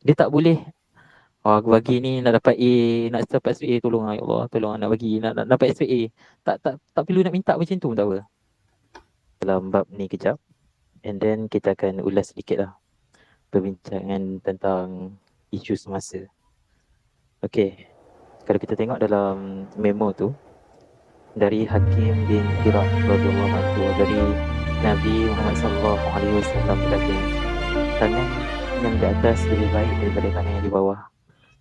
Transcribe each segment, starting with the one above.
Dia tak boleh, oh, aku bagi ni nak dapat A, nak dapat straight A, tolong ya Allah, tolong nak bagi, nak dapat straight A. Tak perlu nak minta macam tu pun tak apa. Dalam bab ni kejap, and then kita akan ulas sedikit lah perbincangan tentang isu semasa. Okay, kalau kita tengok dalam memo tu, dari Hakim bin Hiram radhiyallahu anhu, dari Nabi Muhammad sallallahu alaihi wasallam berkata, tangan yang di atas lebih baik daripada tangan yang di bawah.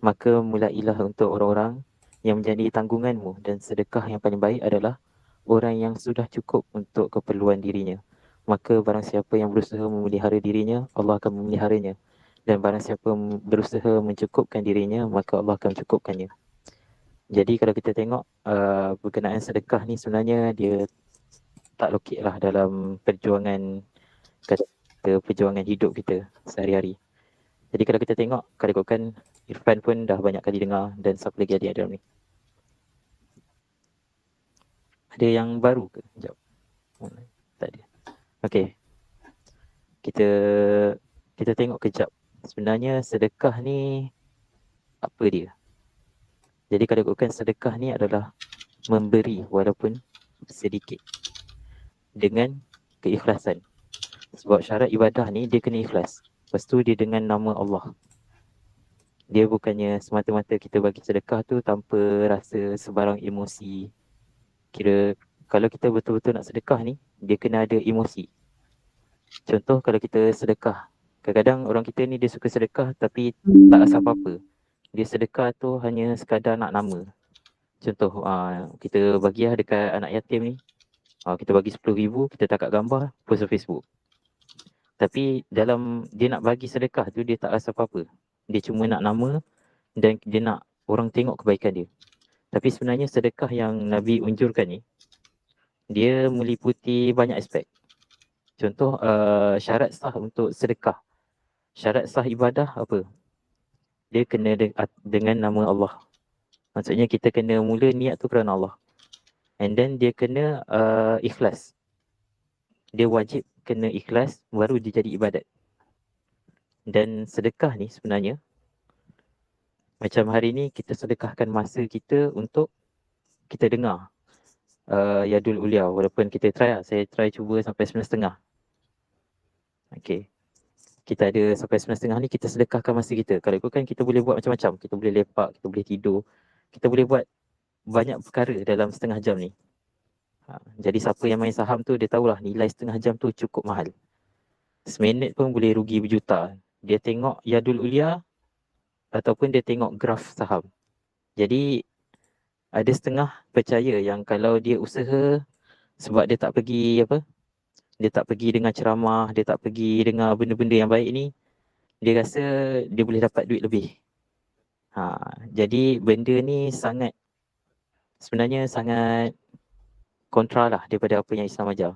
Maka mulailah untuk orang-orang yang menjadi tanggunganmu, dan sedekah yang paling baik adalah orang yang sudah cukup untuk keperluan dirinya. Maka barang siapa yang berusaha memelihara dirinya, Allah akan memeliharanya. Dan barang siapa berusaha mencukupkan dirinya, maka Allah akan mencukupkannya. Jadi kalau kita tengok berkenaan sedekah ni, sebenarnya dia tak lokek lah dalam perjuangan, kata perjuangan hidup kita sehari-hari. Jadi kalau kita tengok, kalau ikutkan Irfan pun dah banyak kali dengar, dan siapa lagi ada dalam ni? Ada yang baru ke? Sekejap. Tak ada. Okay, kita tengok kejap. Sebenarnya sedekah ni apa dia? Jadi kalau ikutkan sedekah ni adalah memberi walaupun sedikit dengan keikhlasan. Sebab syarat ibadah ni dia kena ikhlas. Lepas tu dia dengan nama Allah. Dia bukannya semata-mata kita bagi sedekah tu tanpa rasa sebarang emosi. Kira kalau kita betul-betul nak sedekah ni, dia kena ada emosi. Contoh kalau kita sedekah, kadang-kadang orang kita ni dia suka sedekah tapi tak rasa apa-apa. Dia sedekah tu hanya sekadar nak nama. Contoh kita bagi lah dekat anak yatim ni, kita bagi 10,000, kita tangkap gambar, post di Facebook. Tapi dalam dia nak bagi sedekah tu, dia tak rasa apa-apa. Dia cuma nak nama dan dia nak orang tengok kebaikan dia. Tapi sebenarnya sedekah yang Nabi unjurkan ni, dia meliputi banyak aspek. Contoh syarat sah untuk sedekah. Syarat sah ibadah apa? Dia kena dengan nama Allah. Maksudnya kita kena mula niat tu kerana Allah. And then dia kena ikhlas. Dia wajib kena ikhlas, baru dia jadi ibadat. Dan sedekah ni sebenarnya, macam hari ni kita sedekahkan masa kita untuk kita dengar Yadul Ulia. Walaupun kita try lah, saya try cuba sampai 9.30. Okay, kita ada sampai 9.30 ni, kita sedekahkan masa kita. Kalau ikutkan kita boleh buat macam-macam. Kita boleh lepak, kita boleh tidur, kita boleh buat banyak perkara dalam setengah jam ni. Jadi siapa yang main saham tu, dia tahulah nilai setengah jam tu cukup mahal. Seminit pun boleh rugi berjuta. Dia tengok Yadul Ulia ataupun dia tengok graf saham. Jadi ada setengah percaya yang kalau dia usaha, sebab dia tak pergi dia tak pergi dengar ceramah, dia tak pergi dengar benda-benda yang baik ni, dia rasa dia boleh dapat duit lebih. Jadi benda ni sebenarnya sangat kontra lah daripada apa yang Islam ajar.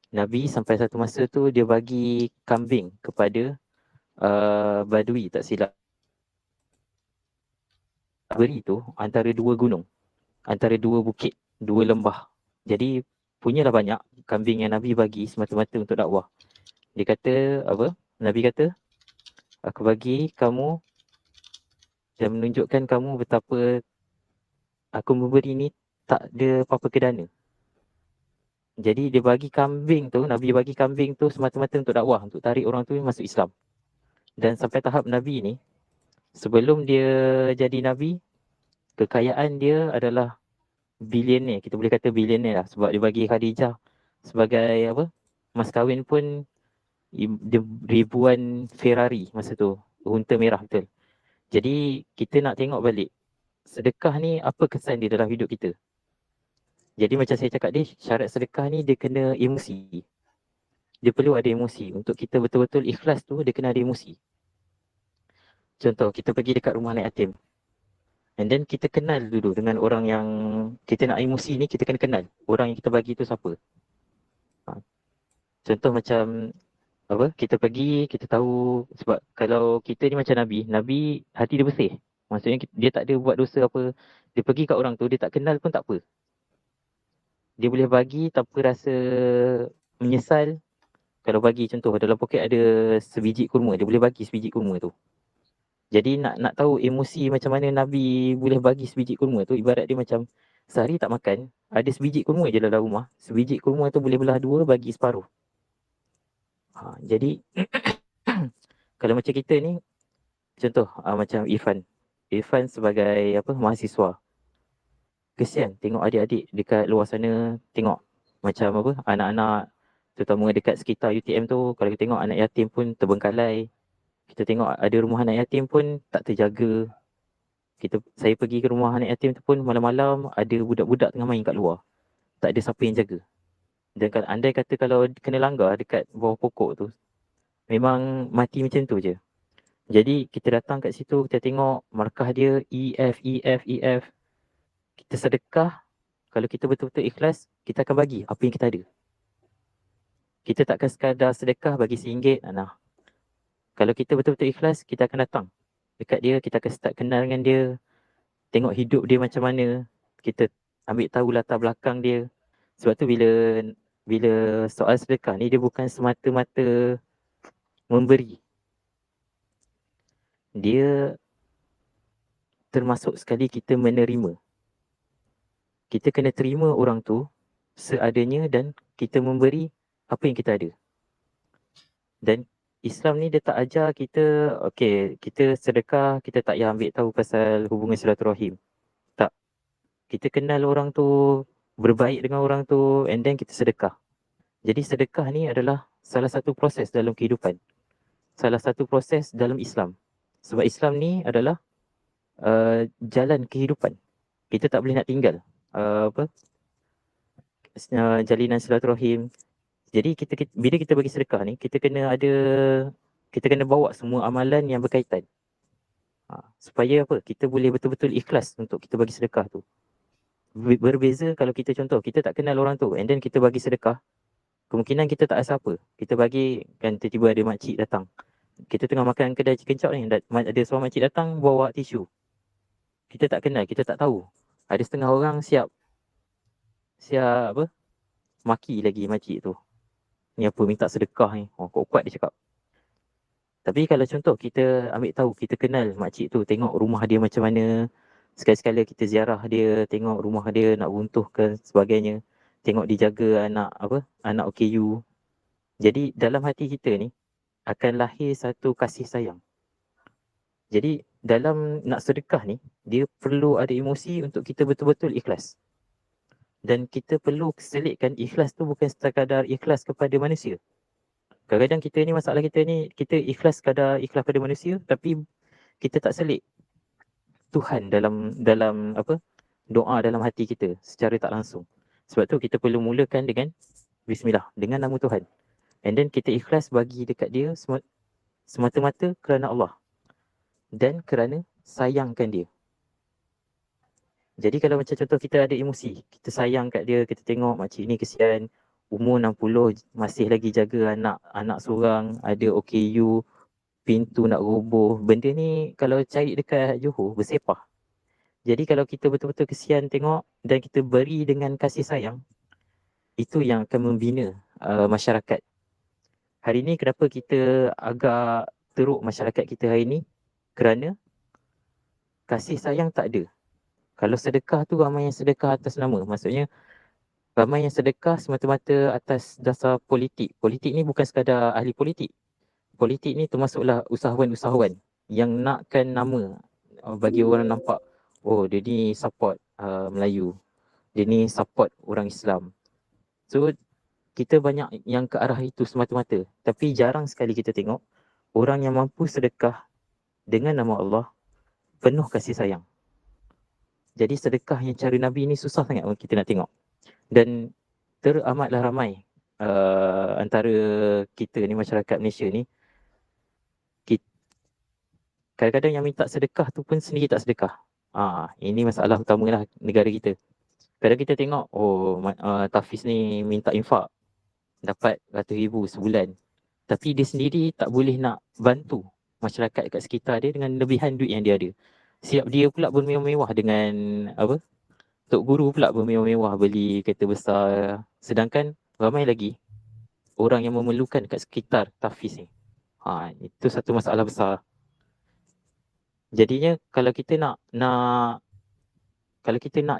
Nabi sampai satu masa tu dia bagi kambing kepada Badui, tak silap. Beri tu antara dua gunung, antara dua bukit, dua lembah. Jadi punyalah banyak kambing yang Nabi bagi semata-mata untuk dakwah. Dia kata apa? Nabi kata, aku bagi kamu dan menunjukkan kamu betapa aku memberi ni tak ada apa-apa kedana. Jadi dia bagi kambing tu, Nabi bagi kambing tu semata-mata untuk dakwah, untuk tarik orang tu masuk Islam. Dan sampai tahap Nabi ni, sebelum dia jadi Nabi, kekayaan dia adalah bilioner. Kita boleh kata bilioner lah, sebab dia bagi Khadijah sebagai mas kahwin pun ribuan Ferrari masa tu, unta merah betul. Jadi kita nak tengok balik, sedekah ni apa kesan dia dalam hidup kita. Jadi macam saya cakap, syarat sedekah ni dia kena emosi. Dia perlu ada emosi. Untuk kita betul-betul ikhlas tu, dia kena ada emosi. Contoh, kita pergi dekat rumah anak yatim. And then kita kenal dulu dengan orang yang kita nak emosi ni, kita kena kenal. Orang yang kita bagi tu siapa. Contoh macam kita pergi, kita tahu, sebab kalau kita ni macam Nabi hati dia bersih. Maksudnya dia tak ada buat dosa apa. Dia pergi kat orang tu, dia tak kenal pun tak apa. Dia boleh bagi tanpa rasa menyesal. Kalau bagi contoh, dalam poket ada sebiji kurma, dia boleh bagi sebiji kurma tu. Jadi nak tahu emosi macam mana Nabi boleh bagi sebiji kurma tu, ibarat dia macam sehari tak makan, ada sebiji kurma je dalam rumah. Sebiji kurma tu boleh belah dua, bagi separuh. Jadi kalau macam kita ni, contoh macam Irfan sebagai mahasiswa. Kesian tengok adik-adik dekat luar sana, tengok macam anak-anak terutama dekat sekitar UTM tu, kalau kita tengok anak yatim pun terbengkalai. Kita tengok ada rumah anak yatim pun tak terjaga. Saya pergi ke rumah anak yatim tu pun malam-malam ada budak-budak tengah main kat luar. Tak ada siapa yang jaga. Dan kalau andai kata kalau kena langgar dekat bawah pokok tu, memang mati macam tu je. Jadi kita datang kat situ, kita tengok markah dia EF, EF, EF. Kita sedekah, kalau kita betul-betul ikhlas, kita akan bagi apa yang kita ada. Kita takkan sekadar sedekah bagi RM1. Nah, kalau kita betul-betul ikhlas, kita akan datang dekat dia, kita akan start kenal dengan dia, tengok hidup dia macam mana, kita ambil tahu latar belakang dia. Sebab tu bila soal sedekah ni, dia bukan semata-mata memberi. Dia termasuk sekali kita menerima. Kita kena terima orang tu seadanya dan kita memberi apa yang kita ada. Dan Islam ni dia tak ajar kita, kita sedekah, kita tak payah ambil tahu pasal hubungan silaturahim. Tak. Kita kenal orang tu, berbaik dengan orang tu, and then kita sedekah. Jadi sedekah ni adalah salah satu proses dalam kehidupan. Salah satu proses dalam Islam. Sebab Islam ni adalah jalan kehidupan. Kita tak boleh nak tinggal jalinan silaturahim. Jadi bila kita bagi sedekah ni, kita kena bawa semua amalan yang berkaitan. Supaya kita boleh betul-betul ikhlas untuk kita bagi sedekah tu. Berbeza kalau kita contoh, kita tak kenal orang tu and then kita bagi sedekah, kemungkinan kita tak rasa apa. Kita bagi, kan tiba-tiba ada makcik datang. Kita tengah makan kedai chicken chop ni, ada seorang makcik datang bawa tisu. Kita tak kenal, kita tak tahu. Ada setengah orang siap maki lagi makcik tu. Ni apa, minta sedekah ni. Kuat-kuat dia cakap. Tapi kalau contoh kita ambil tahu, kita kenal makcik tu, tengok rumah dia macam mana, sekali-sekala kita ziarah dia, tengok rumah dia nak runtuh ke sebagainya, tengok dijaga anak OKU. Jadi dalam hati kita ni akan lahir satu kasih sayang. Jadi dalam nak sedekah ni, dia perlu ada emosi untuk kita betul-betul ikhlas. Dan kita perlu selitkan ikhlas tu bukan sekadar ikhlas kepada manusia. Kadang-kadang kita ni, masalah kita ni, kita ikhlas sekadar ikhlas pada manusia, tapi kita tak selit Tuhan dalam doa dalam hati kita secara tak langsung. Sebab tu kita perlu mulakan dengan Bismillah, dengan nama Tuhan. And then kita ikhlas bagi dekat dia semata-mata kerana Allah dan kerana sayangkan dia. Jadi kalau macam contoh kita ada emosi, kita sayang kat dia, kita tengok makcik ni kesian, umur 60 masih lagi jaga anak seorang, ada OKU, pintu nak roboh. Benda ni kalau cari dekat Johor, bersepah. Jadi kalau kita betul-betul kesian tengok dan kita beri dengan kasih sayang, itu yang akan membina masyarakat. Hari ni kenapa kita agak teruk masyarakat kita hari ni? Kerana kasih sayang tak ada. Kalau sedekah tu ramai yang sedekah atas nama. Maksudnya ramai yang sedekah semata-mata atas dasar politik. Politik ni bukan sekadar ahli politik. Politik ni termasuklah usahawan-usahawan yang nakkan nama bagi orang nampak, oh dia ni support Melayu. Dia ni support orang Islam. So kita banyak yang ke arah itu semata-mata. Tapi jarang sekali kita tengok orang yang mampu sedekah dengan nama Allah penuh kasih sayang. Jadi sedekah yang cara Nabi ni susah sangat kita nak tengok. Dan teramatlah ramai antara kita ni, masyarakat Malaysia ni, kadang-kadang yang minta sedekah tu pun sendiri tak sedekah. Ini masalah utamalah negara kita. Kadang kita tengok, Tafiz ni minta infak, dapat RM100,000 sebulan. Tapi dia sendiri tak boleh nak bantu masyarakat kat sekitar dia dengan lebihan duit yang dia ada. Siap dia pula bermewah-mewah dengan Tok Guru pula bermewah-mewah beli kereta besar. Sedangkan ramai lagi orang yang memerlukan kat sekitar Tafiz ni. Itu satu masalah besar. Jadinya kalau kita nak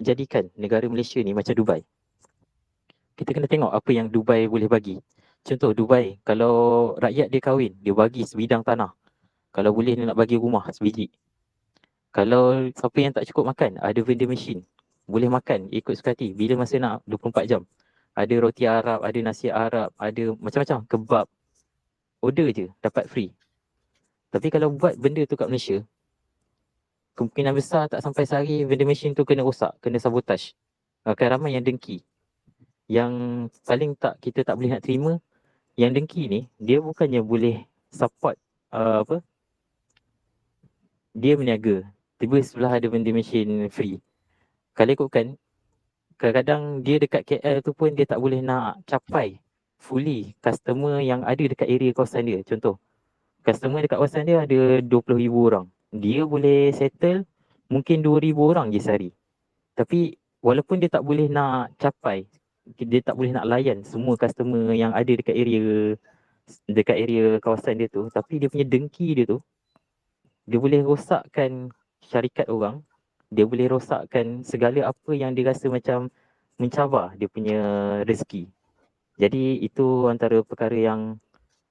jadikan negara Malaysia ni macam Dubai, kita kena tengok apa yang Dubai boleh bagi. Contoh Dubai, kalau rakyat dia kahwin, dia bagi sebidang tanah. Kalau boleh dia nak bagi rumah sebiji. Kalau siapa yang tak cukup makan, ada vending machine. Boleh makan ikut suka hati. Bila masa nak 24 jam. Ada roti Arab, ada nasi Arab, ada macam-macam, kebab. Order je, dapat free. Tapi kalau buat benda tu kat Malaysia, kemungkinan besar tak sampai sehari vending machine tu kena rosak, kena sabotage. Akan ramai yang dengki. Yang paling kita tak boleh nak terima, yang dengki ni, dia bukannya boleh support dia meniaga. Tiba sebelah ada vending machine free. Kalau ikutkan, kadang-kadang dia dekat KL tu pun dia tak boleh nak capai fully customer yang ada dekat area kawasan dia. Contoh, customer dekat kawasan dia ada 20,000 orang. Dia boleh settle mungkin 2,000 orang je sehari. Tapi walaupun dia tak boleh nak capai, dia tak boleh nak layan semua customer yang ada dekat area kawasan dia tu, tapi dia punya dengki dia tu, dia boleh rosakkan syarikat orang, dia boleh rosakkan segala apa yang dia rasa macam mencabar dia punya rezeki. Jadi itu antara perkara yang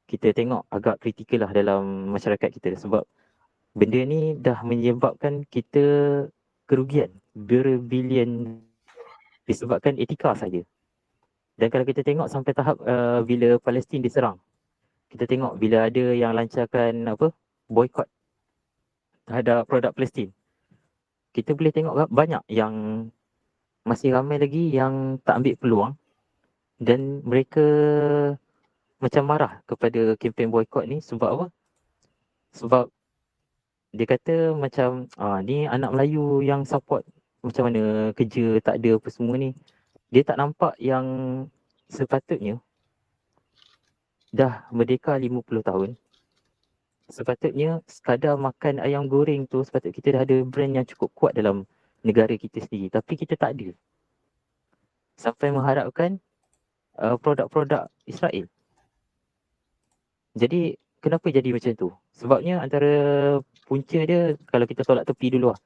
kita tengok agak kritikal lah dalam masyarakat kita, sebab benda ni dah menyebabkan kita kerugian berbilion disebabkan etika saja. Dan kalau kita tengok sampai tahap bila Palestin diserang, kita tengok bila ada yang lancarkan boycott terhadap produk Palestin, kita boleh tengok banyak yang masih ramai lagi yang tak ambil peluang dan mereka macam marah kepada kempen boycott ni. Sebab apa? Sebab dia kata macam ni anak Melayu yang support, macam mana kerja tak ada apa semua ni. Dia tak nampak yang sepatutnya dah merdeka 50 tahun, sepatutnya sekadar makan ayam goreng tu, sepatutnya kita dah ada brand yang cukup kuat dalam negara kita sendiri. Tapi kita tak ada. Sampai mengharapkan produk-produk Israel. Jadi kenapa jadi macam tu? Sebabnya antara punca dia, kalau kita tolak tepi dulu lah,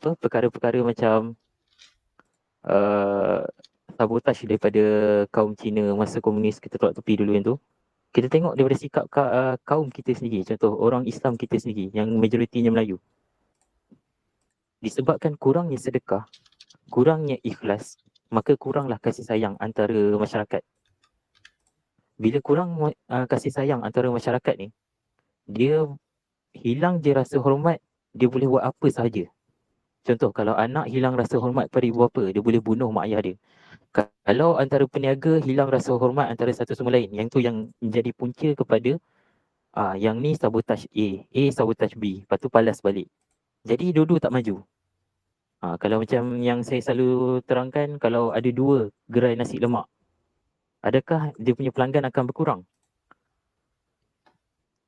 perkara-perkara macam sabotage daripada kaum Cina masa komunis, kita tolak tepi dulu yang tu. Kita tengok daripada sikap kaum kita sendiri, contoh orang Islam kita sendiri yang majoritinya Melayu. Disebabkan kurangnya sedekah, kurangnya ikhlas, maka kuranglah kasih sayang antara masyarakat. Bila kurang kasih sayang antara masyarakat ni, dia hilang je rasa hormat, dia boleh buat apa sahaja. Contoh, kalau anak hilang rasa hormat pada ibu bapa, dia boleh bunuh mak ayah dia. Kalau antara peniaga hilang rasa hormat antara satu sama lain, yang tu yang menjadi punca kepada yang ni sabotage A sabotage B, lepas tu palas balik. Jadi dua-dua tak maju. Kalau macam yang saya selalu terangkan, kalau ada 2 gerai nasi lemak, adakah dia punya pelanggan akan berkurang?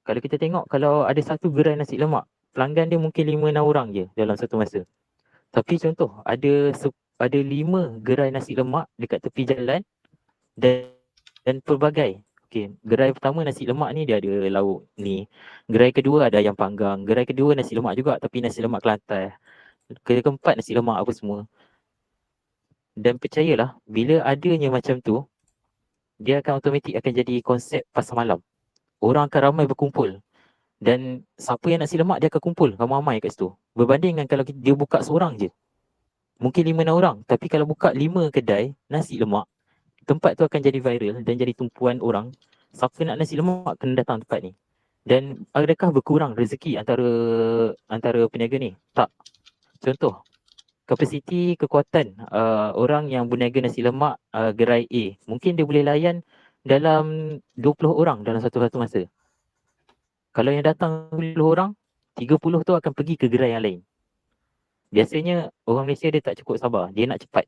Kalau kita tengok, kalau ada 1 gerai nasi lemak, pelanggan dia mungkin 5-6 orang je dalam satu masa. Tapi contoh, ada 5 gerai nasi lemak dekat tepi jalan dan pelbagai. Okey, gerai pertama nasi lemak ni dia ada lauk ni. Gerai kedua ada ayam panggang. Gerai kedua nasi lemak juga tapi nasi lemak Kelantan. Gerai keempat nasi lemak apa semua. Dan percayalah, bila adanya macam tu, dia akan automatik akan jadi konsep pasar malam. Orang akan ramai berkumpul. Dan siapa yang nasi lemak dia akan kumpul ramai-ramai kat situ. Berbanding dengan kalau dia buka seorang je, mungkin 5-6 orang. Tapi kalau buka 5 kedai nasi lemak, tempat tu akan jadi viral dan jadi tumpuan orang. Siapa nak nasi lemak kena datang tempat ni. Dan adakah berkurang rezeki antara peniaga ni? Tak. Contoh, kapasiti kekuatan orang yang berniaga nasi lemak gerai A, mungkin dia boleh layan dalam 20 orang dalam satu masa. Kalau yang datang 20 orang, 30 tu akan pergi ke gerai yang lain. Biasanya orang Malaysia dia tak cukup sabar, dia nak cepat.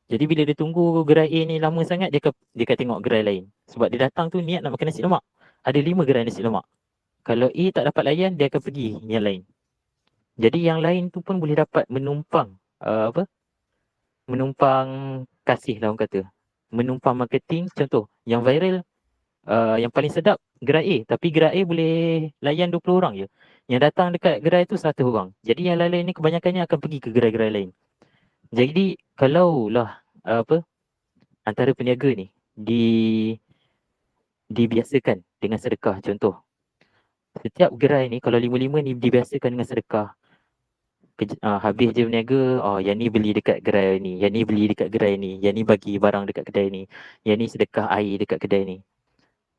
Jadi bila dia tunggu gerai A ni lama sangat, dia akan tengok gerai lain. Sebab dia datang tu niat nak makan nasi lemak. Ada 5 gerai nasi lemak. Kalau A tak dapat layan, dia akan pergi yang lain. Jadi yang lain tu pun boleh dapat menumpang menumpang kasih lah orang kata. Menumpang marketing. Contoh, yang viral Yang paling sedap gerai A, tapi gerai A boleh layan 20 orang je. Yang datang dekat gerai tu 100 orang. Jadi yang lain-lain ni kebanyakannya akan pergi ke gerai-gerai lain. Jadi kalaulah antara peniaga ni dibiasakan dengan sedekah, contoh setiap gerai ni kalau lima-lima ni dibiasakan dengan sedekah, habis je berniaga, yang ni beli dekat gerai ni, yang ni beli dekat gerai ni, yang ni bagi barang dekat kedai ni, yang ni sedekah air dekat kedai ni.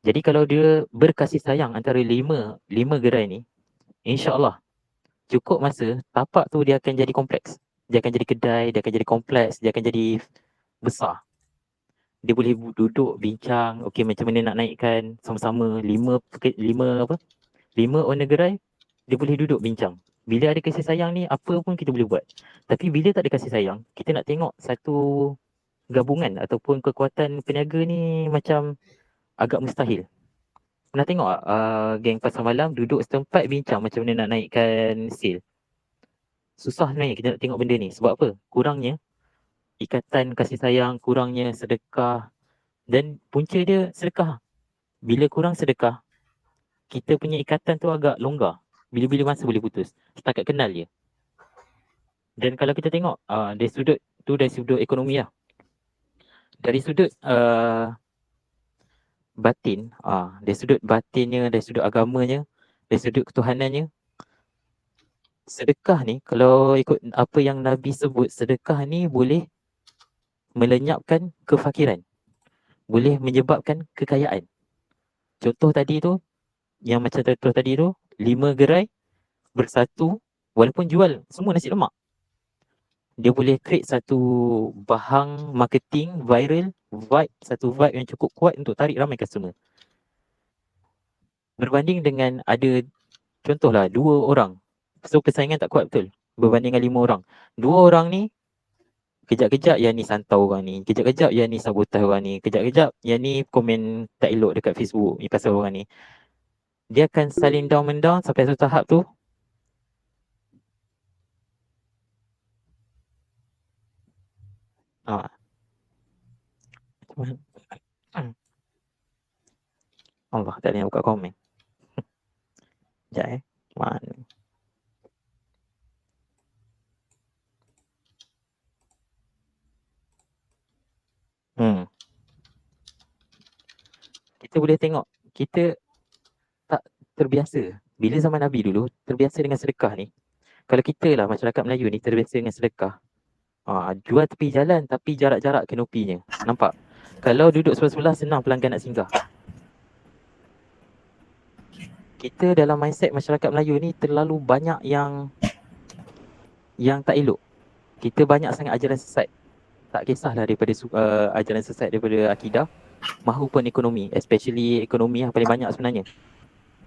Jadi kalau dia berkasih sayang antara lima gerai ni, insya-Allah cukup masa tapak tu dia akan jadi kompleks. Dia akan jadi kedai, dia akan jadi kompleks, dia akan jadi besar. Dia boleh duduk bincang, okey macam mana nak naikkan sama-sama lima owner gerai, dia boleh duduk bincang. Bila ada kasih sayang ni, apa pun kita boleh buat. Tapi bila tak ada kasih sayang, kita nak tengok satu gabungan ataupun kekuatan peniaga ni macam agak mustahil. Pernah tengok tak geng pasar malam duduk setempat bincang macam mana nak naikkan sale? Susah sebenarnya kita nak tengok benda ni. Sebab apa? Kurangnya ikatan kasih sayang, kurangnya sedekah. Dan punca dia sedekah. Bila kurang sedekah, kita punya ikatan tu agak longgar. Bila-bila masa boleh putus. Setakat kenal je. Dan kalau kita tengok dari sudut ekonomi lah. Dari sudut batin, dari sudut batinnya, dari sudut agamanya, dari sudut ketuhanannya, sedekah ni kalau ikut apa yang Nabi sebut, sedekah ni boleh melenyapkan kefakiran, boleh menyebabkan kekayaan. Contoh tadi tu, yang macam contoh tadi tu, 5 gerai bersatu walaupun jual semua nasi lemak, dia boleh create satu bahang marketing viral, satu vibe yang cukup kuat untuk tarik ramai customer. Berbanding dengan ada contohlah 2 orang, so persaingan tak kuat betul berbanding dengan 5 orang. 2 orang ni kejap-kejap yang ni santau orang ni, kejap-kejap yang ni sabotaj orang ni, kejap-kejap yang ni komen tak elok dekat Facebook ni pasal orang ni. Dia akan saling down mendown sampai satu tahap tu Allah tak boleh buka komen. Sekejap mana? Kita boleh tengok, kita tak terbiasa. Bila zaman Nabi dulu, terbiasa dengan sedekah ni. Kalau kita lah, masyarakat Melayu ni terbiasa dengan sedekah. Jual tepi jalan tapi jarak-jarak kanopinya. Nampak? Kalau duduk sebelah-sebelah, senang pelanggan nak singgah. Kita dalam mindset masyarakat Melayu ni terlalu banyak yang tak elok. Kita banyak sangat ajaran sesat. Tak kisahlah daripada ajaran sesat daripada akidah mahupun ekonomi, especially ekonomi yang paling banyak sebenarnya.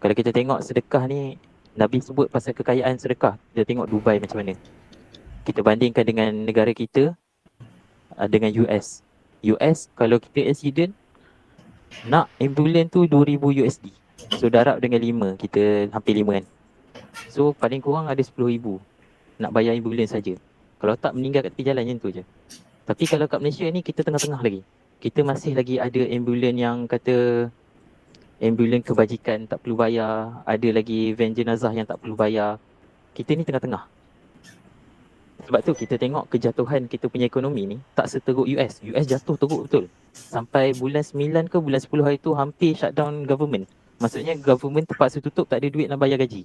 Kalau kita tengok sedekah ni, Nabi sebut pasal kekayaan sedekah. Kita tengok Dubai macam mana. Kita bandingkan dengan negara kita dengan US. US kalau kita accident, nak ambulans tu 2000 USD. So darab dengan 5, kita hampir 5 kan. So paling kurang ada 10,000 nak bayar ambulans saja. Kalau tak meninggal kat tepi jalan macam tu je. Tapi kalau kat Malaysia ni kita tengah-tengah lagi. Kita masih lagi ada ambulans yang kata ambulans kebajikan tak perlu bayar, ada lagi van jenazah yang tak perlu bayar. Kita ni tengah-tengah. Sebab tu kita tengok kejatuhan kita punya ekonomi ni tak seteruk US. US jatuh teruk betul. Sampai bulan 9 ke bulan 10 hari tu hampir shutdown government. Maksudnya government terpaksa tutup, tak ada duit nak bayar gaji.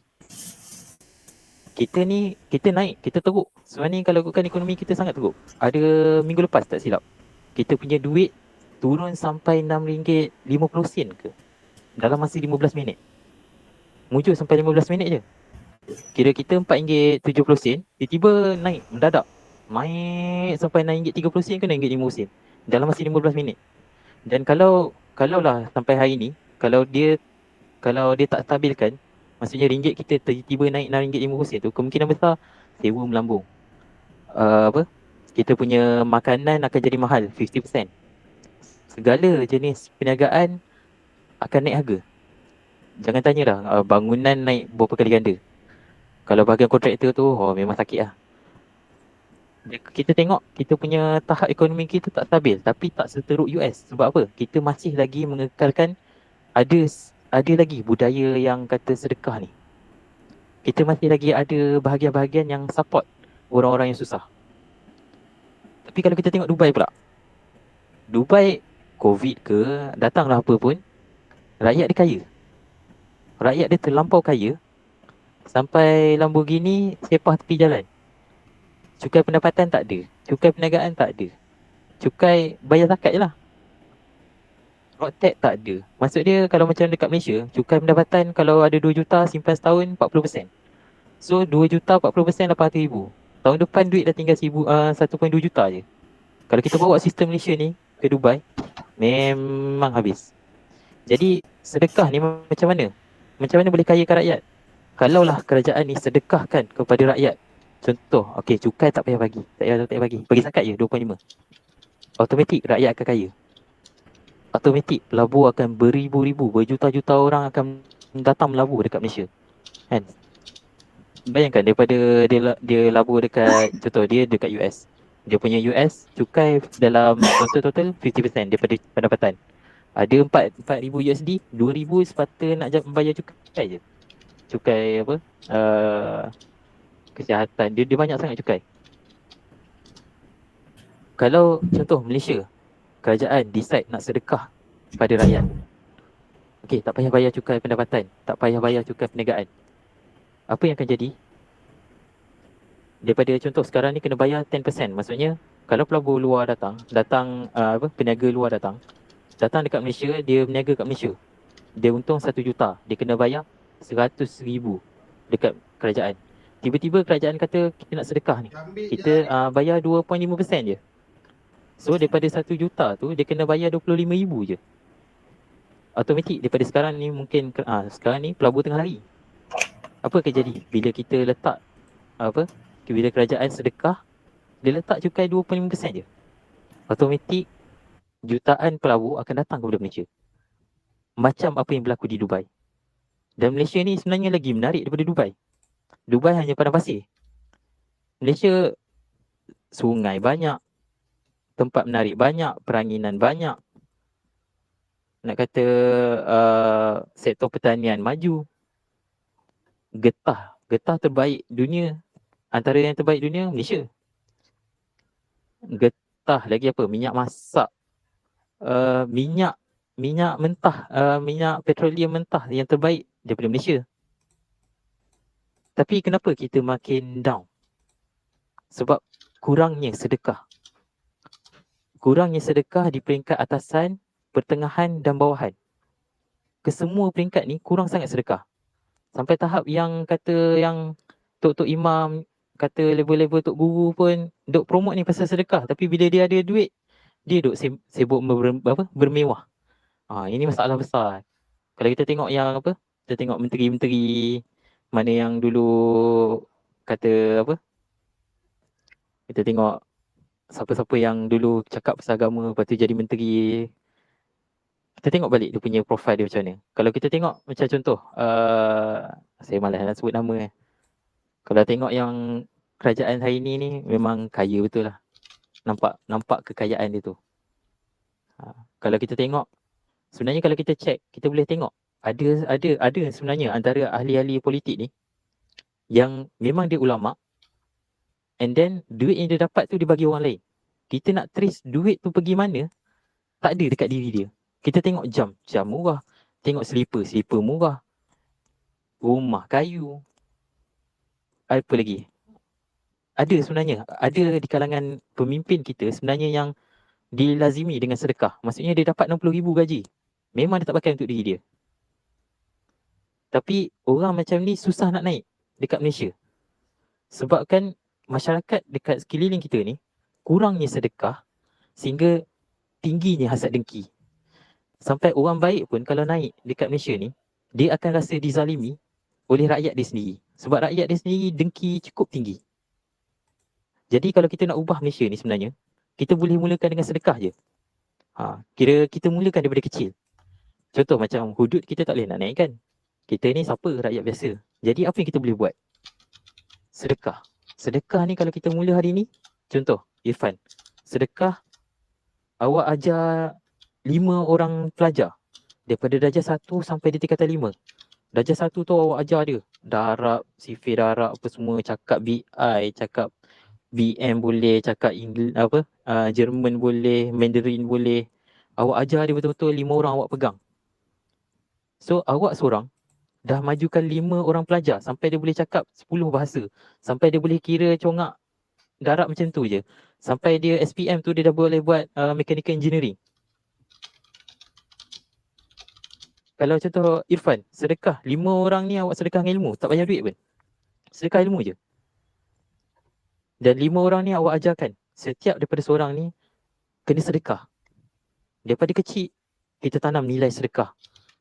Kita ni, kita naik, kita teruk. Sebenarnya kalau ikutkan ekonomi kita sangat teruk. Ada minggu lepas tak silap, kita punya duit turun sampai RM6.50 ke dalam masa 15 minit. Mujur sampai 15 minit je. Kira kita RM4.70, tiba-tiba naik mendadak. Naik sampai RM6.30 ke RM6.50 dalam masa 15 minit. Dan kalau lah sampai hari ni, kalau dia tak stabilkan, maksudnya ringgit kita tiba-tiba naik RM6.50 tu, kemungkinan besar sewa melambung. Kita punya makanan akan jadi mahal 50%. Segala jenis perniagaan akan naik harga. Jangan tanyalah bangunan naik berapa kali ganda. Kalau bahagian kontraktor tu, memang sakit lah. Kita tengok kita punya tahap ekonomi kita tak stabil, tapi tak seteruk US. Sebab apa? Kita masih lagi mengekalkan ada lagi budaya yang kata sedekah ni. Kita masih lagi ada bahagian-bahagian yang support orang-orang yang susah. Tapi kalau kita tengok Dubai pula, Dubai COVID ke, datanglah apa pun, rakyat dia kaya. Rakyat dia terlampau kaya, sampai Lamborghini sepah tepi jalan. Cukai pendapatan tak ada, cukai perniagaan tak ada, cukai bayar zakat je lah. Road tax tak ada. Maksud dia kalau macam dekat Malaysia, cukai pendapatan kalau ada 2 juta simpan setahun 40%. So 2 juta 40% 800,000. Tahun depan duit dah tinggal 1.2 juta je. Kalau kita bawa sistem Malaysia ni ke Dubai, memang habis. Jadi sedekah ni macam mana? Macam mana boleh kayakan rakyat? Kalaulah kerajaan ni sedekahkan kepada rakyat. Contoh, okey, cukai tak payah bagi. Tak payah bagi. Bagi zakat je 2.5. Automatik rakyat akan kaya. Automatik pelabur akan beribu-ribu, berjuta-juta orang akan datang melabur dekat Malaysia. Kan? Bayangkan daripada dia labur dekat, contoh dia dekat US. Dia punya US cukai dalam total 50% daripada pendapatan. Ada 4,000 USD, 2,000 sepatutnya nak bayar cukai je. Cukai apa? Kesihatan. Dia banyak sangat cukai. Kalau contoh Malaysia, kerajaan decide nak sedekah pada rakyat. Okey, tak payah bayar cukai pendapatan, tak payah bayar cukai perniagaan. Apa yang akan jadi? Daripada contoh sekarang ni kena bayar 10%. Maksudnya kalau pelabur luar datang peniaga luar datang dekat Malaysia, dia berniaga kat Malaysia. Dia untung 1 juta, dia kena bayar 100,000 dekat kerajaan. Tiba-tiba kerajaan kata kita nak sedekah ni, kita bayar 2.5% je. So daripada 1 juta tu dia kena bayar 25,000 je. Automatik daripada sekarang ni mungkin sekarang ni pelabur tengah lari. Apa akan jadi bila kita letak bila kerajaan sedekah, dia letak cukai 2.5% je. Automatik jutaan pelabur akan datang kepada Malaysia. Macam apa yang berlaku di Dubai. Dan Malaysia ni sebenarnya lagi menarik daripada Dubai. Dubai hanya padang pasir. Malaysia sungai banyak, tempat menarik banyak, peranginan banyak. Nak kata sektor pertanian maju. Getah terbaik dunia. Antara yang terbaik dunia, Malaysia. Getah lagi apa? Minyak masak. Minyak mentah, minyak petroleum mentah yang terbaik daripada Malaysia. Tapi kenapa kita makin down? Sebab kurangnya sedekah. Kurangnya sedekah di peringkat atasan, pertengahan dan bawahan. Kesemua peringkat ni kurang sangat sedekah. Sampai tahap yang kata yang tok-tok imam, kata level-level tok guru pun duk promote ni pasal sedekah. Tapi bila dia ada duit, dia duk sibuk bermewah. Ini masalah besar. Kalau kita tengok yang kita tengok menteri-menteri mana yang dulu kata kita tengok siapa-siapa yang dulu cakap pasal agama lepas tu jadi menteri. Kita tengok balik dia punya profile dia macam mana. Kalau kita tengok macam contoh, saya malas nak sebut nama. Kalau tengok yang kerajaan hari ni memang kaya betul lah. Nampak kekayaan dia tu. Kalau kita tengok, sebenarnya kalau kita check, kita boleh tengok ada sebenarnya antara ahli-ahli politik ni yang memang dia ulama, and then duit yang dia dapat tu dia bagi orang lain. Kita nak trace duit tu pergi mana, tak ada dekat diri dia. Kita tengok jam murah, tengok slipper murah, rumah kayu, apa lagi. Ada sebenarnya, ada di kalangan pemimpin kita sebenarnya yang dilazimi dengan sedekah. Maksudnya dia dapat 60,000 gaji, memang dia tak pakai untuk diri dia. Tapi orang macam ni susah nak naik dekat Malaysia. Sebabkan masyarakat dekat sekeliling kita ni kurangnya sedekah sehingga tingginya hasad dengki. Sampai orang baik pun kalau naik dekat Malaysia ni, dia akan rasa dizalimi oleh rakyat dia sendiri. Sebab rakyat dia sendiri dengki cukup tinggi. Jadi kalau kita nak ubah Malaysia ni sebenarnya, kita boleh mulakan dengan sedekah je. Kira kita mulakan daripada kecil. Contoh macam hudud kita tak boleh nak naik kan. Kita ni siapa? Rakyat biasa. Jadi apa yang kita boleh buat? Sedekah. Sedekah ni kalau kita mula hari ni, contoh Irfan, sedekah awak ajar 5 orang pelajar Daripada darjah 1 sampai dia tingkatan 5. Darjah 1 tu awak ajar dia darab, sifir darab apa semua, cakap BI, cakap BM boleh, cakap Jerman boleh, Mandarin boleh. Awak ajar dia betul-betul 5 orang awak pegang. So awak seorang dah majukan 5 orang pelajar sampai dia boleh cakap 10 bahasa. Sampai dia boleh kira congak darab macam tu je. Sampai dia SPM tu dia dah boleh buat mechanical engineering. Kalau contoh Irfan, sedekah 5 orang ni awak sedekah dengan ilmu, tak payah duit pun. Sedekah ilmu je. Dan 5 orang ni awak ajarkan, setiap daripada seorang ni kena sedekah. Daripada kecil, kita tanam nilai sedekah.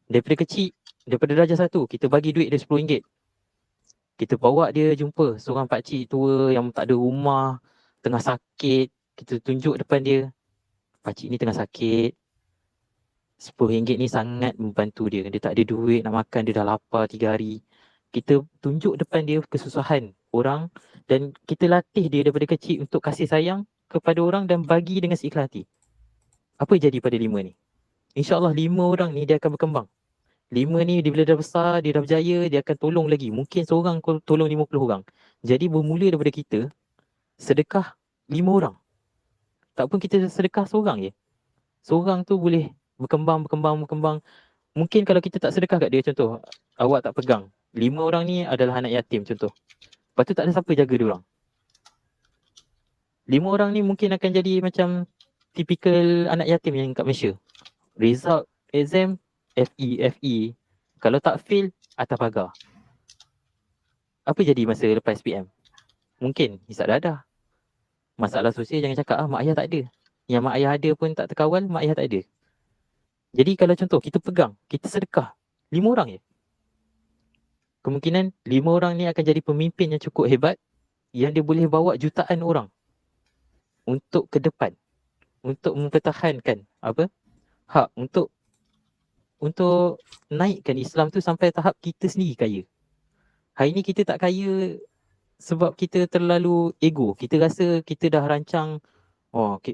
Daripada kecil, daripada darjah 1, kita bagi duit dia RM10. Kita bawa dia jumpa seorang pakcik tua yang tak ada rumah, tengah sakit. Kita tunjuk depan dia, pakcik ni tengah sakit. RM10 ni sangat membantu dia. Dia tak ada duit nak makan, dia dah lapar 3 hari. Kita tunjuk depan dia kesusahan orang dan kita latih dia daripada kecil untuk kasih sayang kepada orang dan bagi dengan seikhlas hati. Apa jadi pada 5 ni? InsyaAllah 5 orang ni dia akan berkembang. 5 ni dia bila dah besar, dia dah berjaya, dia akan tolong lagi. Mungkin seorang tolong 50 orang. Jadi bermula daripada kita, sedekah 5 orang. Tak pun kita sedekah seorang je. Seorang tu boleh berkembang. Mungkin kalau kita tak sedekah kat dia, contoh, awak tak pegang. 5 orang ni adalah anak yatim contoh. Lepas tu tak ada siapa jaga dia orang. 5 orang ni mungkin akan jadi macam typical anak yatim yang kat Malaysia. Result exam FE. Kalau tak fail, atas pagar. Apa jadi masa lepas SPM? Mungkin hisap dadah. Masalah sosial jangan cakap mak ayah tak ada. Yang mak ayah ada pun tak terkawal, mak ayah tak ada. Jadi kalau contoh kita pegang, kita sedekah 5 orang je. Kemungkinan 5 orang ni akan jadi pemimpin yang cukup hebat yang dia boleh bawa jutaan orang untuk ke depan, untuk mempertahankan hak untuk naikkan Islam tu sampai tahap kita sendiri kaya. Hari ni kita tak kaya sebab kita terlalu ego. Kita rasa kita dah rancang,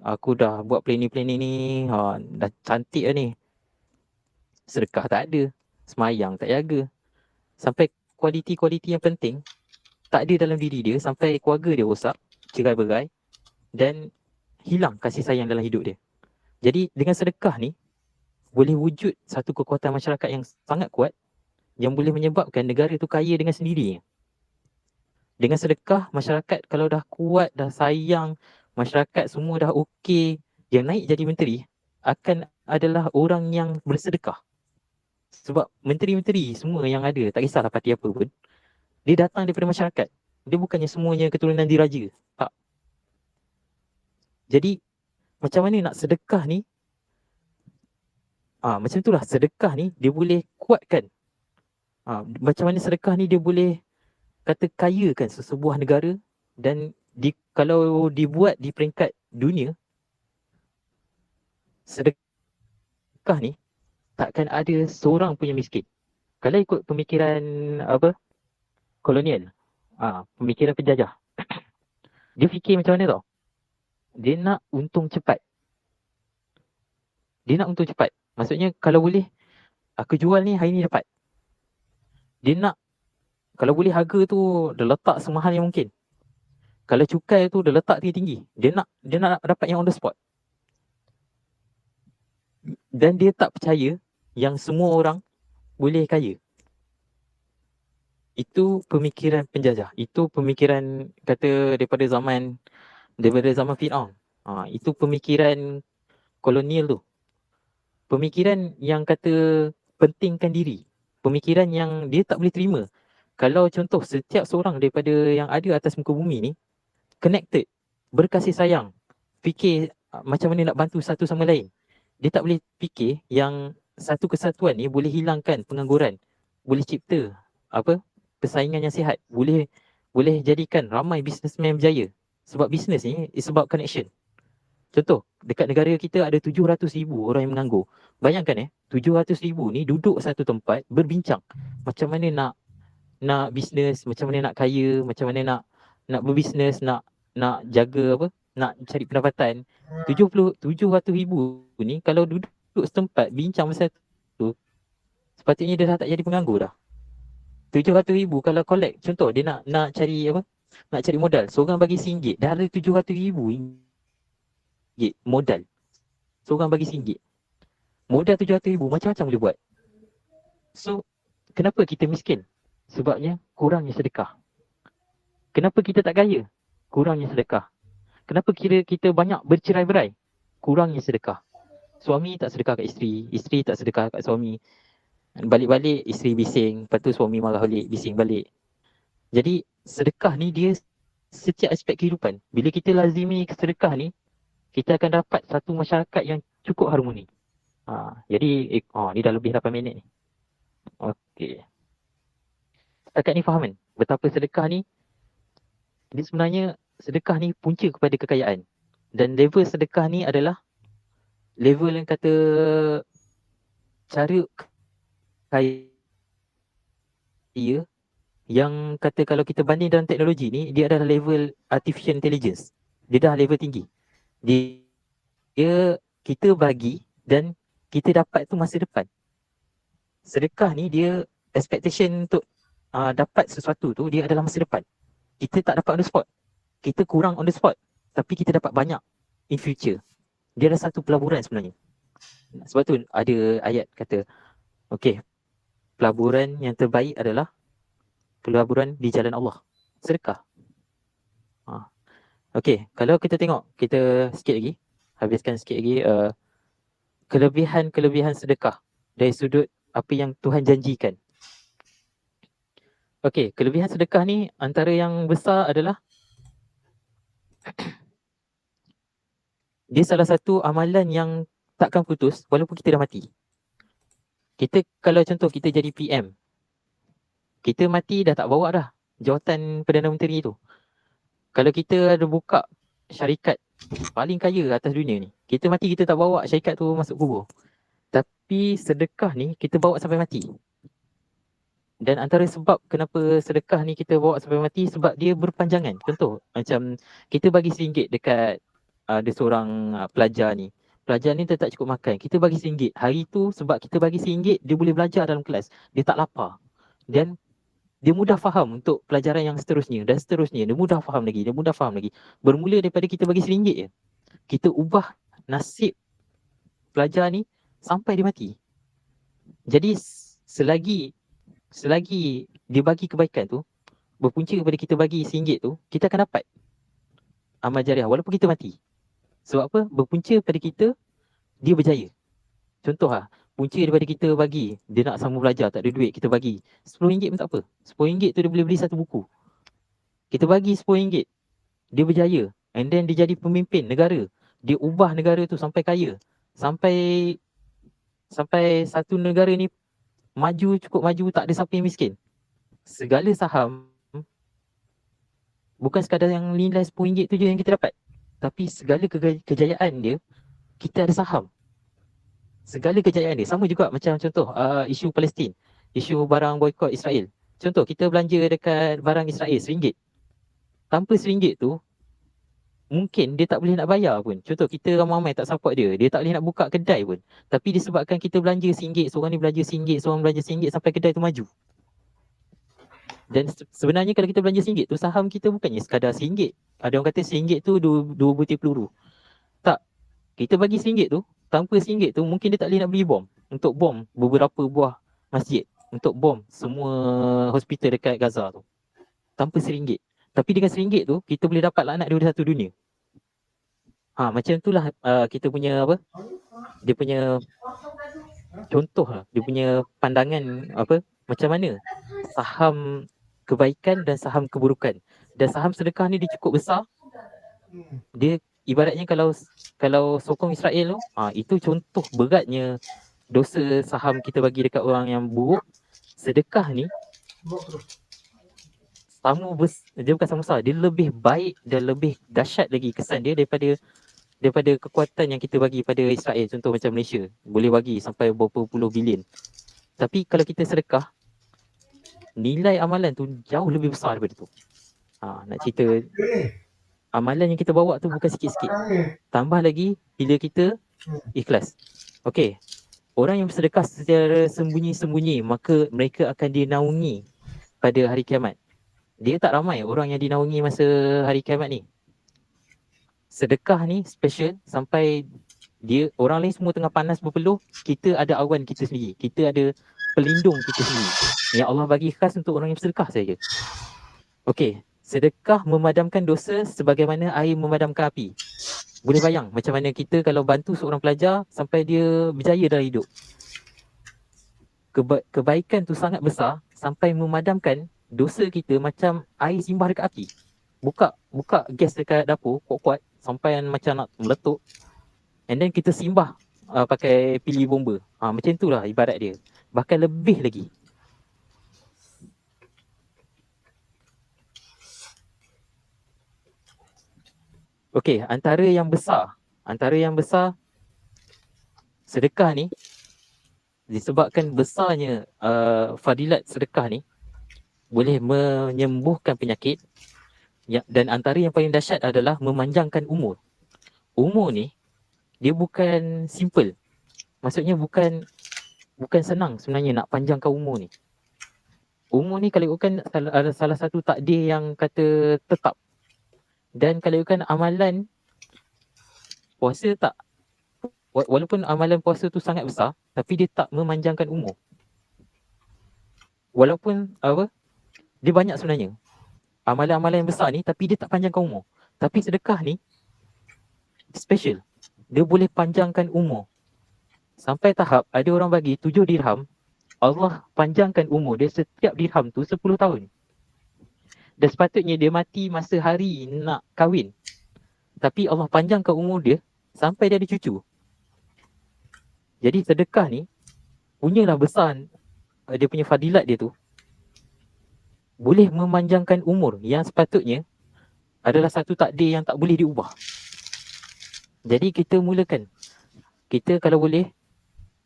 aku dah buat planning ni, dah cantik dah ni. Sedekah tak ada, semayang tak jaga. Sampai kualiti-kualiti yang penting tak ada dalam diri dia, sampai keluarga dia rosak, cerai-berai dan hilang kasih sayang dalam hidup dia. Jadi dengan sedekah ni boleh wujud satu kekuatan masyarakat yang sangat kuat yang boleh menyebabkan negara tu kaya dengan sendirinya. Dengan sedekah, masyarakat kalau dah kuat, dah sayang, masyarakat semua dah okey, yang naik jadi menteri akan adalah orang yang bersedekah. Sebab menteri-menteri semua yang ada, tak kisahlah parti apa pun, dia datang daripada masyarakat. Dia bukannya semuanya keturunan diraja. Tak. Jadi, macam mana nak sedekah ni? Macam itulah, sedekah ni dia boleh kuatkan. Macam mana sedekah ni dia boleh kata kayakan sesebuah negara dan kalau dibuat di peringkat dunia, sedekah ni takkan ada seorang pun yang miskin. Kalau ikut pemikiran kolonial, pemikiran penjajah, dia fikir macam mana tau? Dia nak untung cepat. Maksudnya kalau boleh aku jual ni hari ni dapat. Dia nak kalau boleh harga tu dia letak semahal yang mungkin. Kalau cukai tu dia letak tinggi-tinggi. Dia nak dapat yang on the spot. Dan dia tak percaya yang semua orang boleh kaya. Itu pemikiran penjajah. Itu pemikiran kata daripada zaman Firaun. Itu pemikiran kolonial tu. Pemikiran yang kata pentingkan diri. Pemikiran yang dia tak boleh terima. Kalau contoh setiap seorang daripada yang ada atas muka bumi ni connected, berkasih sayang, fikir macam mana nak bantu satu sama lain. Dia tak boleh fikir yang satu kesatuan ni boleh hilangkan pengangguran, boleh cipta persaingan yang sihat, boleh jadikan ramai businessman berjaya. Sebab business ni is about connection. Contoh, dekat negara kita ada 700,000 orang yang menganggur. Bayangkan 700,000 ni duduk satu tempat berbincang macam mana nak bisnes, macam mana nak kaya, macam mana nak berbisnes, nak jaga nak cari pendapatan. 700,000 ni kalau duduk setempat bincang pasal tu, Sepatutnya dia dah tak jadi penganggur dah. 700,000 kalau collect, contoh dia nak cari apa? Nak cari modal. Seorang bagi RM1, dah ada RM700,000 modal. Seorang bagi RM1. Modal RM700,000 macam-macam boleh buat. So, kenapa kita miskin? Sebabnya kurangnya sedekah. Kenapa kita tak kaya? Kurangnya sedekah. Kenapa kita banyak bercerai-berai? Kurangnya sedekah. Suami tak sedekah kat isteri, isteri tak sedekah kat suami. Balik-balik isteri bising, lepas tu suami marah balik, bising balik. Jadi sedekah ni dia setiap aspek kehidupan. Bila kita lazimi sedekah ni, kita akan dapat satu masyarakat yang cukup harmoni. Jadi ni dah lebih 8 minit ni. Okey. Setakat ni faham kan? Betapa sedekah ni, dia sebenarnya sedekah ni punca kepada kekayaan. Dan level sedekah ni adalah level yang kata cara kaya yang kata kalau kita banding dalam teknologi ni, dia adalah level artificial intelligence. Dia dah level tinggi. Dia kita bagi dan kita dapat tu masa depan. Sedekah ni dia expectation untuk dapat sesuatu tu dia adalah masa depan. Kita tak dapat on the spot. Kita kurang on the spot. Tapi kita dapat banyak in future. Dia adalah satu pelaburan sebenarnya. Sebab tu ada ayat kata, okey, pelaburan yang terbaik adalah pelaburan di jalan Allah. Sedekah. Okey, kalau kita tengok, kita sikit lagi, habiskan sikit lagi kelebihan sedekah dari sudut apa yang Tuhan janjikan. Okey, kelebihan sedekah ni antara yang besar adalah dia salah satu amalan yang takkan putus walaupun kita dah mati. Kita kalau contoh kita jadi PM, kita mati dah tak bawa dah jawatan Perdana Menteri tu. Kalau kita ada buka syarikat paling kaya atas dunia ni, kita mati kita tak bawa syarikat tu masuk kubur. Tapi sedekah ni kita bawa sampai mati. Dan antara sebab kenapa sedekah ni kita bawa sampai mati sebab dia berpanjangan. Contoh macam kita bagi RM1 dekat ada seorang pelajar ni. Pelajar ni tak cukup makan. Kita bagi RM1. Hari tu sebab kita bagi RM1 dia boleh belajar dalam kelas. Dia tak lapar. Dan dia mudah faham untuk pelajaran yang seterusnya dan seterusnya. Dia mudah faham lagi, dia mudah faham lagi. Bermula daripada kita bagi RM1 je. Kita ubah nasib pelajar ni sampai dia mati. Jadi selagi dia bagi kebaikan tu, berpunca kepada kita bagi RM1 tu, kita akan dapat amal jariah walaupun kita mati. Sebab apa? Berpunca pada kita, dia berjaya. Contoh punca daripada kita bagi, dia nak sambung belajar, tak ada duit, kita bagi RM10 pun tak apa. RM10 tu dia boleh beli satu buku. Kita bagi RM10, dia berjaya. And then dia jadi pemimpin negara. Dia ubah negara tu sampai kaya. Sampai satu negara ni maju, cukup maju, tak ada siapa yang miskin. Segala saham, bukan sekadar yang nilai RM10 tu je yang kita dapat. Tapi segala kejayaan dia, kita ada saham. Segala kejayaan dia. Sama juga macam contoh isu Palestin. Isu barang boykot Israel. Contoh kita belanja dekat barang Israel RM1. Tanpa RM1 tu, mungkin dia tak boleh nak bayar pun. Contoh kita ramai-ramai tak support dia. Dia tak boleh nak buka kedai pun. Tapi disebabkan kita belanja RM1, seorang ni belanja RM1, seorang belanja RM1 sampai kedai tu maju. Dan sebenarnya kalau kita belanja RM1 tu, saham kita bukannya sekadar RM1. Ada orang kata RM1 tu 2 butir peluru. Tak. Kita bagi RM1 tu, tanpa RM1 tu mungkin dia tak boleh nak beli bom. Untuk bom beberapa buah masjid. Untuk bom semua hospital dekat Gaza tu. Tanpa RM1. Tapi dengan RM1 tu, kita boleh dapat laknat daripada satu dunia. Macam itulah kita punya apa? Dia punya contoh lah. Dia punya pandangan apa? Macam mana saham kebaikan dan saham keburukan. Dan saham sedekah ni dia cukup besar. Dia ibaratnya kalau sokong Israel tu, itu contoh beratnya dosa saham kita bagi dekat orang yang buruk. Sedekah ni dia bukan sama besar, dia lebih baik dan lebih dahsyat lagi kesan dia daripada kekuatan yang kita bagi pada Israel. Contoh macam Malaysia, boleh bagi sampai berapa puluh bilion. Tapi kalau kita sedekah, nilai amalan tu jauh lebih besar daripada tu. Nak cerita, amalan yang kita bawa tu bukan sikit-sikit. Tambah lagi bila kita ikhlas. Okey, Orang yang bersedekah secara sembunyi-sembunyi, maka mereka akan dinaungi pada hari kiamat. Dia tak ramai orang yang dinaungi masa hari kiamat ni. Sedekah ni special sampai dia orang lain semua tengah panas berpeluh, kita ada awan kita sendiri. Kita ada pelindung kita sendiri. Yang Allah bagi khas untuk orang yang bersedekah saja. Okey, sedekah memadamkan dosa sebagaimana air memadamkan api. Boleh bayang macam mana kita kalau bantu seorang pelajar sampai dia berjaya dalam hidup. Kebaikan tu sangat besar sampai memadamkan dosa kita macam air simbah dekat api. Buka gas dekat dapur kuat-kuat sampai macam nak meletup. And then kita simbah pakai pili bomba. Macam itulah ibarat dia. Bahkan lebih lagi. Okey, antara yang besar sedekah ni, disebabkan besarnya fadilat sedekah ni boleh menyembuhkan penyakit, dan antara yang paling dahsyat adalah memanjangkan umur. Umur ni dia bukan simple. Maksudnya bukan senang sebenarnya nak panjangkan umur ni. Umur ni kalau ikutkan ada salah satu takdir yang kata tetap. Dan kalau ikutkan amalan puasa tak, walaupun amalan puasa tu sangat besar, tapi dia tak memanjangkan umur. Walaupun dia banyak sebenarnya amalan-amalan yang besar ni, tapi dia tak panjangkan umur. Tapi sedekah ni special. Dia boleh panjangkan umur. Sampai tahap ada orang bagi 7 dirham, Allah panjangkan umur dia setiap dirham tu 10 tahun. Dan sepatutnya dia mati masa hari nak kahwin. Tapi Allah panjangkan umur dia sampai dia ada cucu. Jadi sedekah ni punyalah besar dia punya fadilat dia tu. Boleh memanjangkan umur yang sepatutnya adalah satu takdir yang tak boleh diubah. Jadi kita mulakan. Kita kalau boleh,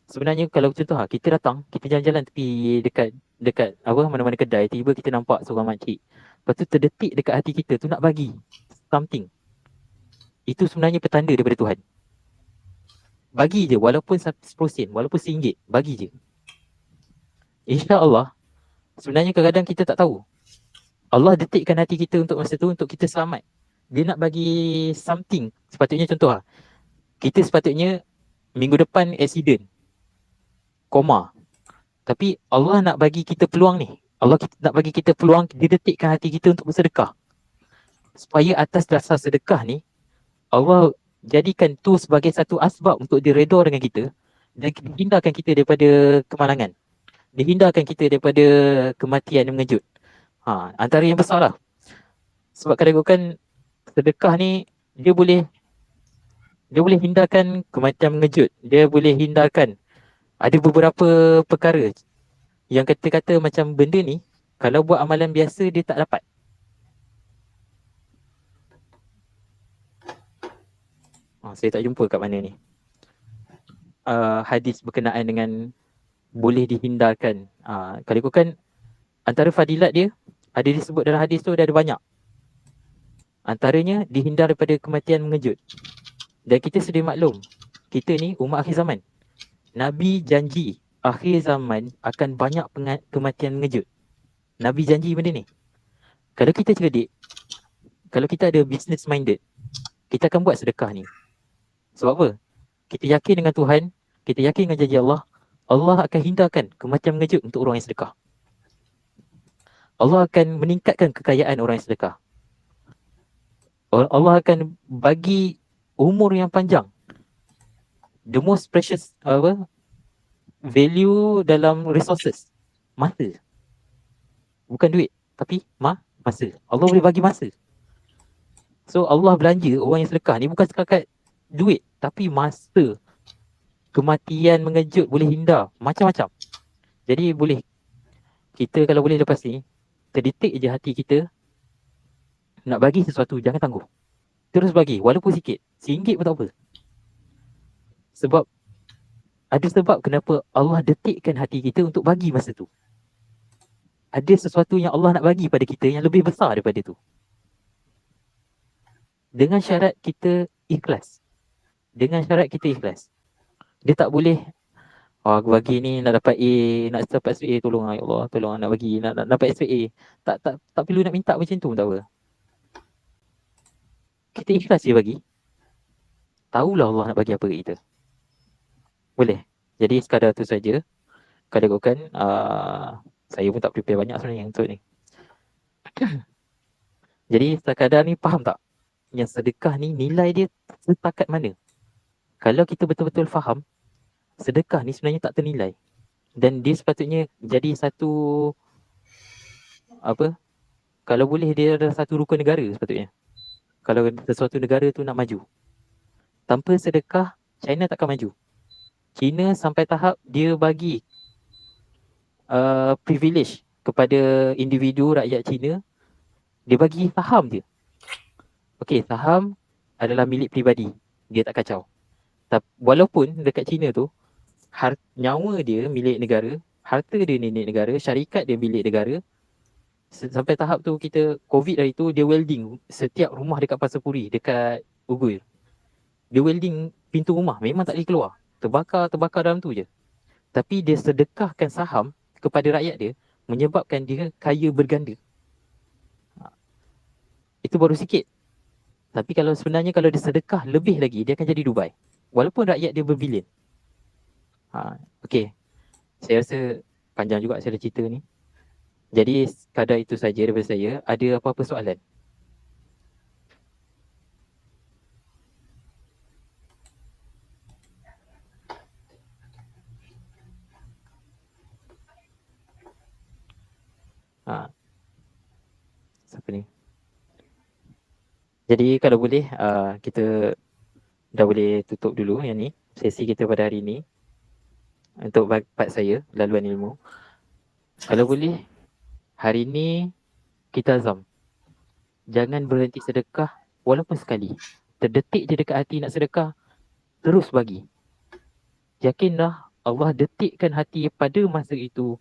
sebenarnya kalau contoh kita datang, kita jalan-jalan tepi dekat mana-mana kedai, tiba kita nampak seorang makcik. Lepas tu terdetik dekat hati kita tu nak bagi something. Itu sebenarnya petanda daripada Tuhan. Bagi je walaupun 10 sen, walaupun RM1, bagi je. InsyaAllah, sebenarnya kadang-kadang kita tak tahu. Allah detikkan hati kita untuk masa tu, untuk kita selamat. Dia nak bagi something. Sepatutnya contoh kita sepatutnya minggu depan accident, koma. Tapi Allah nak bagi kita peluang ni. Allah nak bagi kita peluang, dia detikkan hati kita untuk bersedekah. Supaya atas dasar sedekah ni, Allah jadikan tu sebagai satu asbab untuk dia redha dengan kita dan hindarkan kita daripada kemalangan. Dihindarkan kita daripada kematian yang mengejut. Antara yang besar lah. Sebab kadang-kadang sedekah ni dia boleh hindarkan kematian mengejut. Dia boleh hindarkan ada beberapa perkara yang kata-kata macam benda ni kalau buat amalan biasa dia tak dapat. Saya tak jumpa kat mana ni hadis berkenaan dengan boleh dihindarkan. Kalau ikutkan antara fadilat dia ada disebut dalam hadis tu, dia ada banyak. Antaranya dihindar daripada kematian mengejut. Dan kita sedia maklum, kita ni umat akhir zaman. Nabi janji akhir zaman akan banyak kematian mengejut. Nabi janji benda ni. Kalau kita cerdik, kalau kita ada business minded, kita akan buat sedekah ni. Sebab apa? Kita yakin dengan Tuhan, kita yakin dengan janji Allah, Allah akan hindarkan kematian mengejut untuk orang yang sedekah. Allah akan meningkatkan kekayaan orang yang sedekah. Allah akan bagi umur yang panjang. The most precious value dalam resources, masa. Bukan duit, tapi masa. Allah boleh bagi masa. So Allah belanja orang yang sedekah ni bukan setakat duit, tapi masa. Kematian mengejut boleh hindar, macam-macam. Jadi boleh, kita kalau boleh lepas ni, terdetik je hati kita nak bagi sesuatu, jangan tangguh. Terus bagi, walaupun sikit. RM1 pun tak apa. Sebab ada sebab kenapa Allah detikkan hati kita untuk bagi masa tu. Ada sesuatu yang Allah nak bagi pada kita yang lebih besar daripada tu. Dengan syarat kita ikhlas. Dia tak boleh Aku bagi ni nak dapat A, nak dapat straight A, tolong ya Allah, tolong nak bagi, nak dapat straight A. Tak perlu nak minta macam tu, tak apa. Kita ikhlas je bagi. Tahulah Allah nak bagi apa kat kita. Boleh. Jadi sekadar tu saja. Kadang-kadang saya pun tak prepare banyak sebenarnya untuk ni. Jadi sekadar ni faham tak? Yang sedekah ni nilai dia setakat mana? Kalau kita betul-betul faham, sedekah ni sebenarnya tak ternilai. Dan dia sepatutnya jadi satu, apa, kalau boleh dia adalah satu rukun negara sepatutnya. Kalau sesuatu negara tu nak maju. Tanpa sedekah, China takkan maju. China sampai tahap dia bagi privilege kepada individu rakyat China, dia bagi saham je. Okey, saham adalah milik peribadi. Dia tak kacau. Walaupun dekat China tu, nyawa dia milik negara, harta dia milik negara, syarikat dia milik negara. Sampai tahap tu kita COVID hari tu, dia welding setiap rumah dekat Pasir Puri, dekat Ugui. Dia welding pintu rumah, memang tak boleh keluar. Terbakar dalam tu je. Tapi dia sedekahkan saham kepada rakyat dia, menyebabkan dia kaya berganda. Itu baru sikit. Tapi kalau sebenarnya kalau dia sedekah lebih lagi, dia akan jadi Dubai. Walaupun rakyat dia berbilion. Okey. Saya rasa panjang juga saya cerita ni. Jadi sekadar itu saja daripada saya. Ada apa-apa soalan? Siapa ni? Jadi kalau boleh kita dah boleh tutup dulu yang ni, sesi kita pada hari ni. Untuk part saya, laluan ilmu. Kalau boleh, hari ni kita azam. Jangan berhenti sedekah walaupun sekali. Terdetik je dekat hati nak sedekah, terus bagi. Yakinlah Allah detikkan hati pada masa itu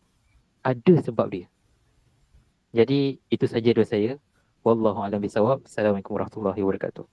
ada sebab dia. Jadi itu saja doa saya. Wallahu a'lam bisawab. Assalamualaikum warahmatullahi wabarakatuh.